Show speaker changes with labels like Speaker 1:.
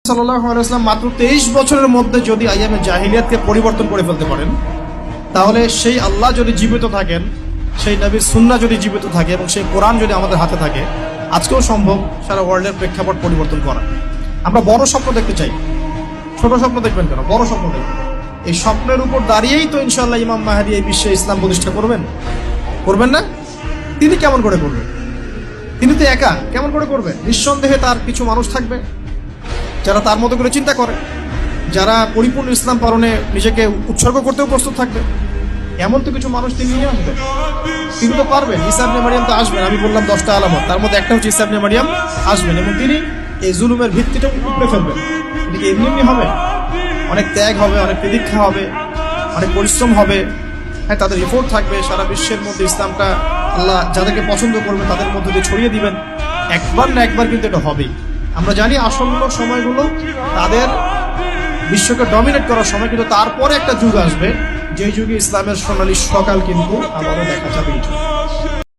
Speaker 1: সাল্লাল্লাহু আলাইহি ওয়াসাল্লাম মাত্র 23 বছরের মধ্যে যদি আইয়ামে জাহিলিয়াতকে পরিবর্তন করে ফেলতে পারেন, তাহলে সেই আল্লাহ যদি জীবিত থাকেন, সেই নবীর সুন্নাহ যদি জীবিত থাকে এবং সেই কোরআন যদি আমাদের হাতে থাকে, আজকেও সম্ভব সারা ওয়ার্ল্ডের প্রেক্ষাপট পরিবর্তন করা। আমরা বড় স্বপ্ন দেখতে চাই, ছোট স্বপ্ন দেখবেন কেন? বড় স্বপ্ন দেখবেন। এই স্বপ্নের উপর দাঁড়িয়েই তো ইনশাআল্লাহ ইমাম মাহদী এই বিশ্বে ইসলাম প্রতিষ্ঠা করবেন না? তিনি কেমন করে করবেন? তিনি তো একা, কেমন করে করবেন? নিঃসন্দেহে তার কিছু মানুষ থাকবে যারা তার মতো করে চিন্তা করে, যারা পরিপূর্ণ ইসলাম পালনে নিজেকে উৎসর্গ করতেও প্রস্তুত থাকবে। এমন তো কিছু মানুষ তিনি নিয়ে আসবেন। তিনি তো পারবেন। ঈসা ইবনে মারইয়াম তো আসবেন, আমি বললাম 10টা আলামত, তার মধ্যে একটা হচ্ছে ঈসা ইবনে মারইয়াম আসবেন এবং তিনি এই জুলুমের ভিত্তিটা উপড়ে ফেলবেন। এটা কি এমনি হবে? অনেক ত্যাগ হবে, অনেক প্রতীক্ষা হবে, অনেক পরিশ্রম হবে। হ্যাঁ, তাদের এফোর্ট থাকবে। সারা বিশ্বের মধ্যে ইসলামটা আল্লাহ যাদেরকে পছন্দ করবে তাদের মধ্যে দিয়ে ছড়িয়ে দিবেন। একবার না একবার কিন্তু এটা হবেই। আমরা জানি আসন্ন সময়গুলো তাদের বিশ্বকে ডমিনেট করার সময়, কিন্তু তারপরে একটা যুগ আসবে যে যুগে ইসলামের সোনালী সকাল কিন্তু আবারও দেখা যাবে।